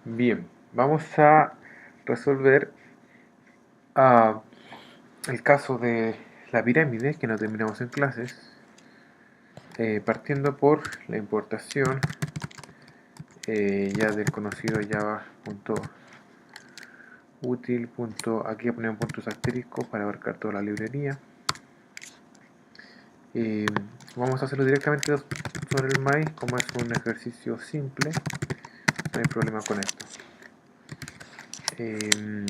Bien, vamos a resolver el caso de la pirámide que no terminamos en clases, partiendo por la importación ya del conocido java.util. Aquí ponemos puntos asteriscos para abarcar toda la librería. Eh, Vamos a hacerlo directamente sobre el maíz, como es un ejercicio simple, no hay problema con esto. Eh,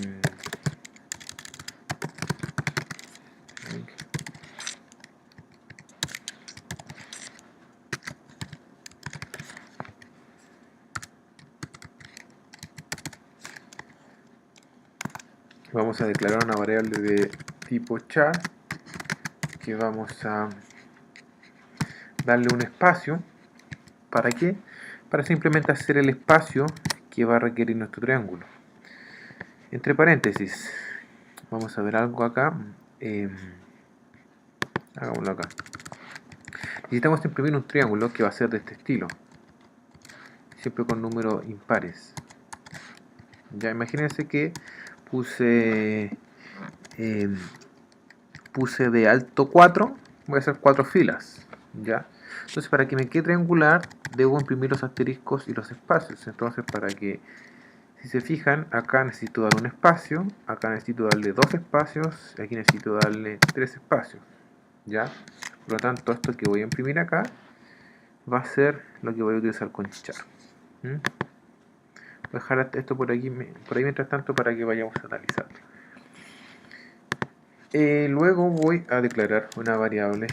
Vamos a declarar una variable de tipo char que vamos a darle un espacio. ¿Para qué? Para simplemente hacer el espacio que va a requerir nuestro triángulo. Entre paréntesis, vamos a ver algo acá. Hagámoslo acá. Necesitamos imprimir un triángulo que va a ser de este estilo, siempre con números impares. Ya imagínense que puse de alto 4, voy a hacer 4 filas, ¿ya? Entonces, para que me quede triangular, debo imprimir los asteriscos y los espacios. Entonces, para que, si se fijan, acá necesito dar un espacio, acá necesito darle 2 espacios, y aquí necesito darle 3 espacios, ¿ya? Por lo tanto, esto que voy a imprimir acá va a ser lo que voy a utilizar con char. Voy a dejar esto por ahí mientras tanto para que vayamos analizando. Luego voy a declarar una variable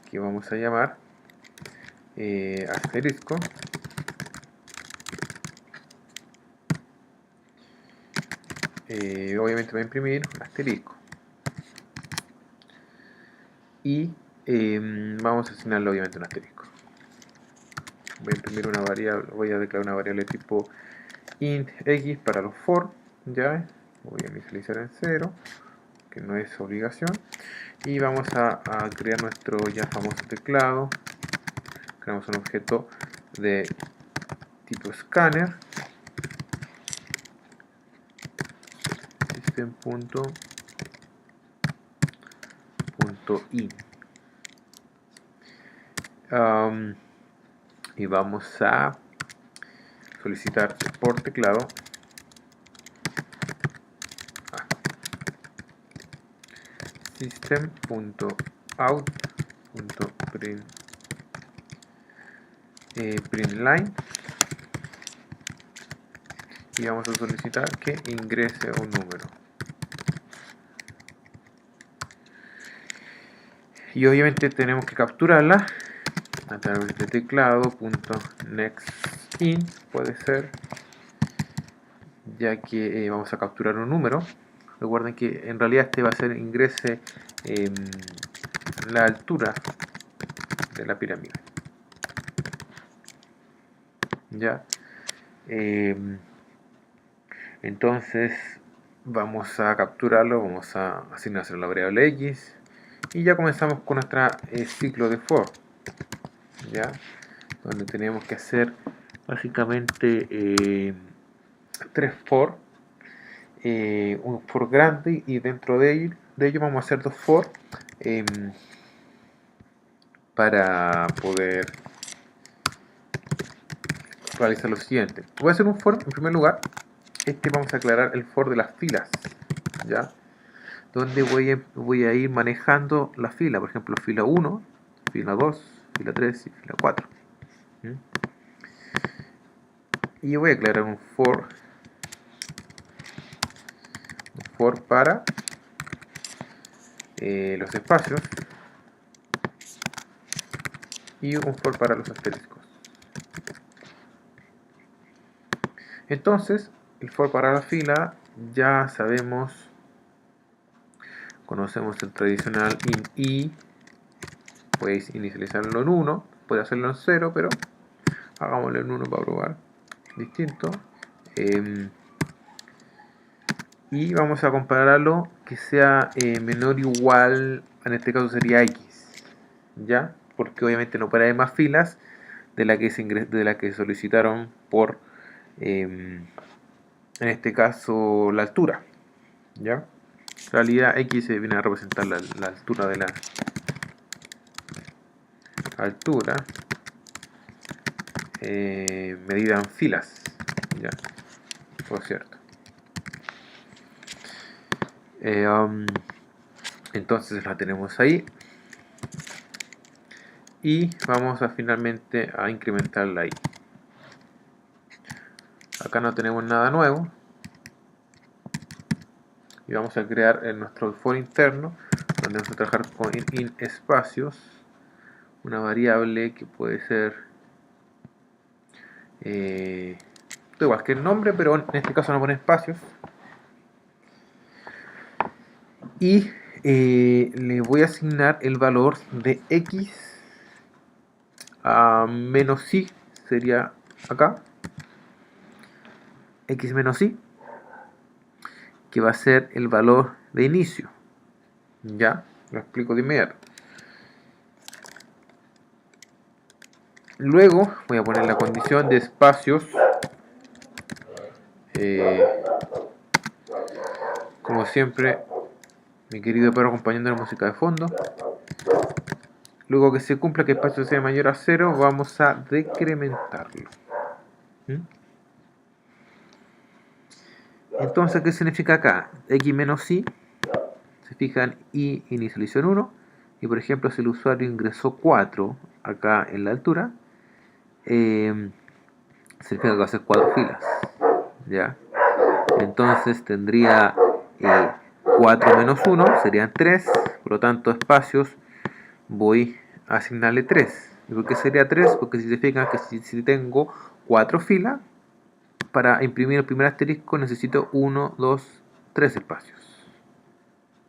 que vamos a llamar asterisco. Obviamente voy a imprimir un asterisco y vamos a asignarle obviamente un asterisco. Voy a imprimir una variable, voy a declarar una variable tipo int x para los for, ya voy a inicializar en 0, que no es obligación, y vamos a crear nuestro ya famoso teclado. Creamos un objeto de tipo scanner, system.in, y vamos a solicitar por teclado system.out.println, y vamos a solicitar que ingrese un número. Y obviamente tenemos que capturarla a través de teclado.nextInt, puede ser, ya que vamos a capturar un número. Recuerden que en realidad este va a ser ingrese la altura de la pirámide. Ya. Entonces vamos a capturarlo, vamos a asignarse la variable x y ya comenzamos con nuestro ciclo de for, ya, donde tenemos que hacer básicamente 3 for, un for grande, y dentro de ello vamos a hacer 2 for para poder realizar lo siguiente. Voy a hacer un for en primer lugar. Vamos a aclarar el for de las filas, ya, donde voy a ir manejando la fila, por ejemplo, fila 1, fila 2, fila 3 y fila 4. Y voy a aclarar un for para los espacios y un for para los asteriscos. Entonces, el for para la fila ya sabemos, conocemos el tradicional int i, podéis inicializarlo en 1, puede hacerlo en 0, pero hagámoslo en 1 para probar distinto. Y vamos a compararlo que sea menor o igual, en este caso sería x, ¿ya? Porque obviamente no puede haber más filas de la que solicitaron por en este caso la altura, ¿ya? En realidad x viene a representar la altura de la altura medida en filas, ¿ya? Por cierto. Entonces la tenemos ahí y vamos a finalmente a incrementarla ahí. Acá no tenemos nada nuevo y vamos a crear en nuestro for interno, donde vamos a trabajar con in espacios, una variable que puede ser da igual que el nombre, pero en este caso no pone espacios, y le voy a asignar el valor de x a menos i, sería acá x menos i, que va a ser el valor de inicio. Ya, lo explico de inmediato. Luego voy a poner la condición de espacios, como siempre, mi querido perro acompañando la música de fondo. Luego que se cumpla que el espacio sea mayor a 0, vamos a decrementarlo. Entonces, ¿qué significa acá? X menos i, se fijan, i inicializó en 1, y por ejemplo, si el usuario ingresó 4 acá en la altura, significa que va a ser 4 filas, ¿ya? Entonces tendría 4 menos 1, serían 3, por lo tanto, espacios, voy a asignarle 3. ¿Y por qué sería 3? Porque si se fijan que si tengo 4 filas, para imprimir el primer asterisco necesito 1, 2, 3 espacios.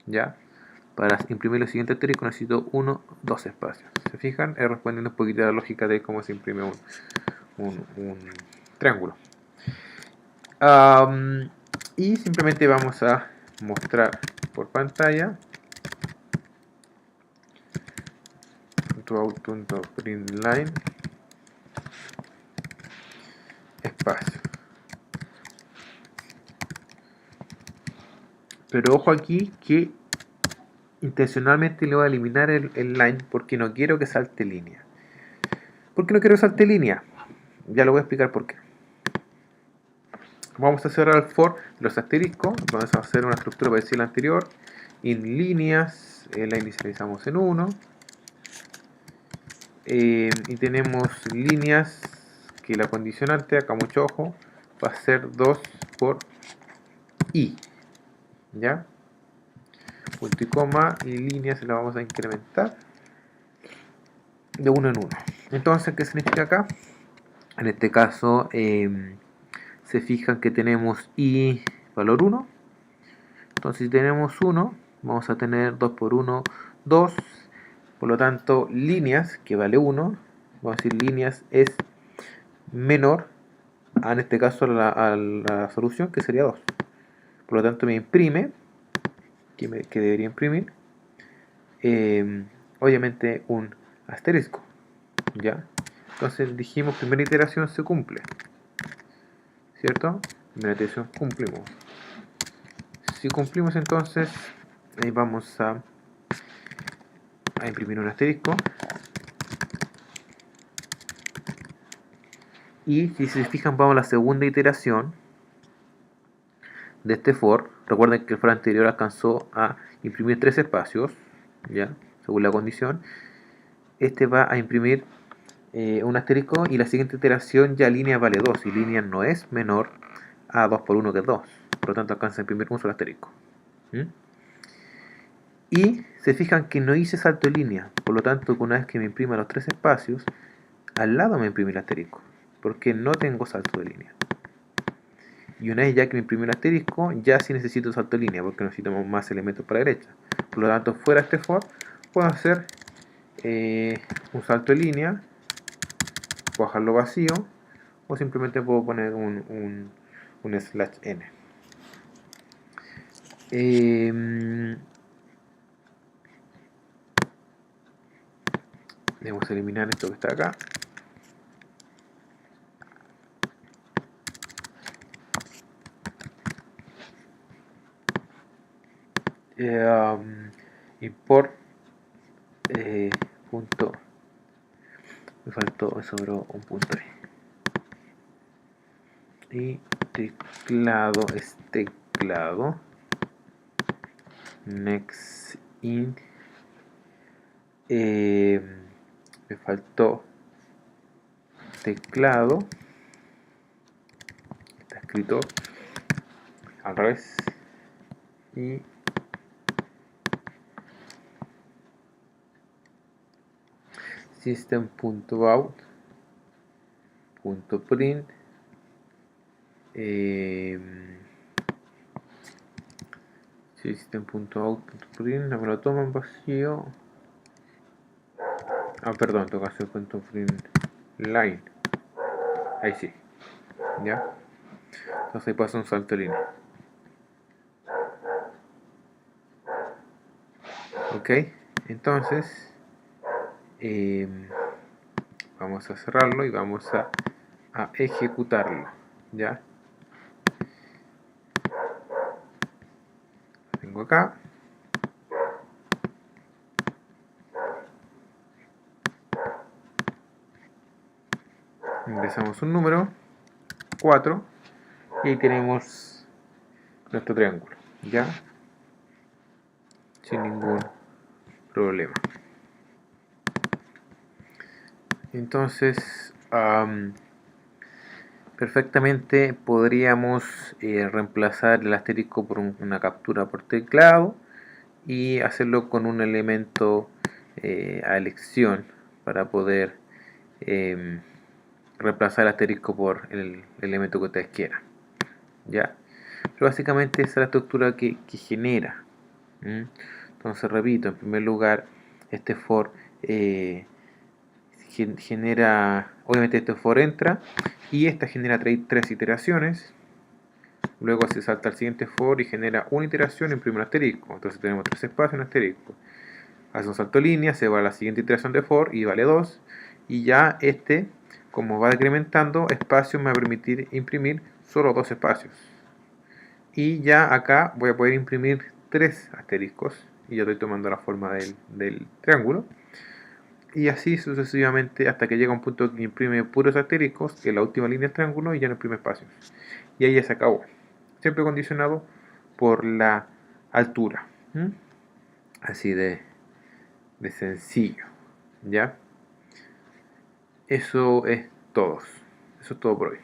¿Ya? Para imprimir el siguiente asterisco necesito 1, 2 espacios. ¿Se fijan? Respondiendo un poquito a la lógica de cómo se imprime un triángulo. Y simplemente vamos a mostrar por pantalla .out.println espacio. Pero ojo aquí que intencionalmente le voy a eliminar el line porque no quiero que salte línea. ¿Por qué no quiero que salte línea? Ya lo voy a explicar por qué. Vamos a cerrar el for de los asteriscos. Vamos a hacer una estructura parecida a la anterior. En líneas, la inicializamos en 1. Y tenemos líneas que la condicionante, acá mucho ojo, va a ser 2 por i. ¿Ya? Punto y coma, y líneas la vamos a incrementar de 1 en 1. Entonces, ¿qué significa acá? En este caso, se fijan que tenemos i valor 1. Entonces, si tenemos 1, vamos a tener 2 por 1, 2. Por lo tanto, líneas, que vale 1, vamos a decir líneas es menor en este caso a la solución, que sería 2. Por lo tanto, me imprime, que debería imprimir, obviamente un asterisco. ¿Ya? Entonces dijimos, primera iteración se cumple, ¿cierto? Primera iteración cumplimos. Si cumplimos, entonces vamos a imprimir un asterisco. Y si se fijan, vamos a la segunda iteración de este for. Recuerden que el for anterior alcanzó a imprimir 3 espacios, ¿ya? Según la condición. Este va a imprimir un asterisco, y la siguiente iteración ya línea vale 2, y línea no es menor a 2 por 1, que es 2. Por lo tanto, alcanza a imprimir un solo asterisco. Y se fijan que no hice salto de línea. Por lo tanto, una vez que me imprima los 3 espacios, al lado me imprime el asterisco, porque no tengo salto de línea. Y una vez ya que me imprime el asterisco, ya sí necesito salto de línea, porque necesitamos más elementos para la derecha. Por lo tanto, fuera de este for, puedo hacer un salto de línea, puedo dejarlo vacío, o simplemente puedo poner un slash n. Debemos eliminar esto que está acá. import punto, me faltó, me sobró un punto ahí, y teclado es teclado next in, me faltó teclado, está escrito al revés, y system.out.print system.out.print, no me lo toman vacío. Perdón, tengo que hacer .print line. Ahí sí. ¿Ya? Entonces ahí pasa un salto de línea. Ok, entonces vamos a cerrarlo y vamos a ejecutarlo. ¿Ya? Lo tengo acá. Ingresamos un número 4 y ahí tenemos nuestro triángulo. ¿Ya? Sin ningún problema. Entonces, perfectamente podríamos reemplazar el asterisco por una captura por teclado y hacerlo con un elemento a elección para poder reemplazar el asterisco por el elemento que ustedes quieran. ¿Ya? Pero básicamente esa es la estructura que genera. Entonces repito, en primer lugar, este for genera, obviamente este for entra y esta genera tres iteraciones, luego se salta al siguiente for y genera una iteración y imprime un asterisco. Entonces tenemos tres espacios en asterisco, hace un salto de línea, se va a la siguiente iteración de for y vale 2, y ya este, como va decrementando espacios, me va a permitir imprimir solo 2 espacios, y ya acá voy a poder imprimir 3 asteriscos y ya estoy tomando la forma del triángulo, y así sucesivamente hasta que llega un punto que imprime puros asteriscos, que es la última línea del triángulo, y ya no imprime espacios, y ahí ya se acabó, siempre condicionado por la altura. Así de sencillo. ¿Ya? Eso es todo. Eso es todo por hoy.